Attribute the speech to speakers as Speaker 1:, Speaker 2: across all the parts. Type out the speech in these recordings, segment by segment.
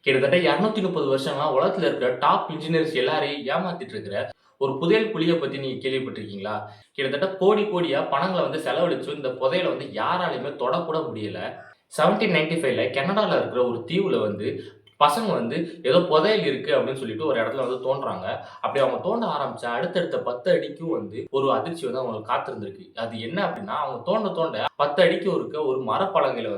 Speaker 1: கிட்டத்தட்ட 230 வருஷமா உலகத்துல இருக்கிற டாப் இன்ஜினியர்ஸ் எல்லாரையும் ஏமாத்திட்டு இருக்கிற ஒரு புதையல் குழிய பத்தி நீங்க கேள்விப்பட்டிருக்கீங்களா? கிட்டத்தட்ட கோடி கோடியா பணங்கள செலவழிச்சு இந்த புதையல யாராலயுமே தொடக்கூட முடியல. 1795ல கனடால இருக்கிற ஒரு தீவுல பசங்க ஏதோ புதையல் இருக்கு அப்படின்னு சொல்லிட்டு ஒரு இடத்துல தோண்டுறாங்க. அப்படி அவங்க தோண்ட ஆரம்பிச்சா அடுத்தடுத்த 10 அடிக்கும் ஒரு அதிர்ச்சி அவங்களுக்கு காத்திருந்திருக்கு. அது என்ன அப்படின்னா, அவங்க தோண்ட தோண்ட 10 அடிக்கு இருக்க ஒரு மரப்பலகையில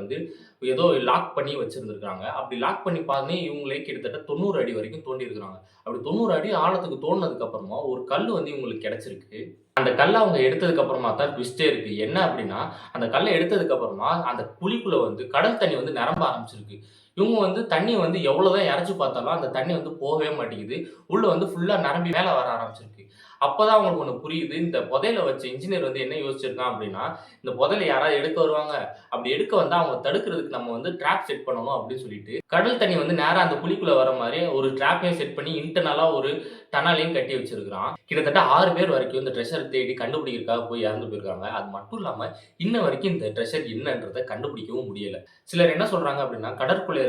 Speaker 1: ஏதோ லாக் பண்ணி வச்சிருந்திருக்காங்க. அப்படி லாக் பண்ணி பாருங்க இவங்களே கிட்டத்தட்ட 90 அடி வரைக்கும் தோண்டியிருக்காங்க. அப்படி 90 அடி ஆழத்துக்கு தோண்டுனதுக்கு அப்புறமா ஒரு கல்லு இவங்களுக்கு கிடைச்சிருக்கு. அந்த கல்ல அவங்க எடுத்ததுக்கு அப்புறமா தான் ட்விஸ்ட்டே இருக்கு. என்ன அப்படின்னா, அந்த கல்ல எடுத்ததுக்கு அப்புறமா அந்த குழிக்குள்ள கடல் தண்ணி நிரம்ப ஆரம்பிச்சிருக்கு. இவங்க தண்ணீய எவ்வளவுதான் இறைச்சு பார்த்தாலும் அந்த தண்ணி போகவே மாட்டேங்குது. உள்ள ஃபுல்லா நிரம்பி மேல வர ஆரம்பிச்சிருக்கு. அப்பதான் அவங்களுக்கு ஒண்ணு புரியுது. இந்த புதையல வச்ச இன்ஜினியர் என்ன யோசிச்சிருக்கான் அப்படின்னா, இந்த புதையல யாராவது எடுக்க வருவாங்க. அப்படி எடுக்க வந்தா அவங்க தடுக்கிறதுக்கு நம்ம ட்ராப் செட் பண்ணணும் அப்படின்னு சொல்லிட்டு, கடல் தண்ணி நேரா அந்த குழிக்குள்ள வர மாரி ஒரு ட்ராப்பையும் செட் பண்ணி இன்டர்னலா ஒரு டனலையும் கட்டி வச்சிருக்கான். கிட்டத்தட்ட 6 பேர் வரைக்கும் இந்த ட்ரெஷர் தேடி கண்டுபிடிக்கிறதுக்காக போய் இறந்து போயிருக்காங்க. அது மட்டும் இல்லாம இன்ன வரைக்கும் இந்த ட்ரெஷர் என்னன்றத கண்டுபிடிக்கவும் முடியல. சிலர் என்ன சொல்றாங்க அப்படின்னா, கடற்கொள்ளையர்கள்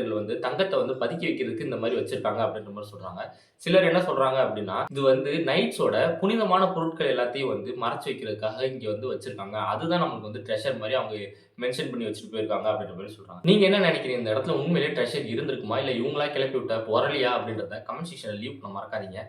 Speaker 1: தங்கத்த பதுக்கி வைக்கிறதுக்கு இந்த மாரி வச்சிருக்காங்க அப்படின்ற மாரி சொல்றாங்க. சிலர் என்ன சொல்றாங்க அப்படின்னா, இது நைட்ஸோட புனிதமான பொருட்கள் எல்லாத்தையும் மறைச்சு வைக்கிறதுக்காக இங்க வச்சிருக்காங்க. அதுதான் நமக்கு ட்ரெஷர் மாரி அவங்க மென்ஷன் பண்ணி வச்சுட்டு போயிருக்காங்க அப்படின்ற மாரி சொல்றாங்க. நீங்க என்ன நினைக்கிறீங்க? இந்த இடத்துல உண்மையிலேயே ட்ரெஷர் இருந்திருக்குமா? இல்ல இவங்களா கிளப்பி விட்ட புரளியா? அப்படின்றத கமெண்ட் செக்ஷன்ல லீவ் பண்ண மறக்காதீங்க.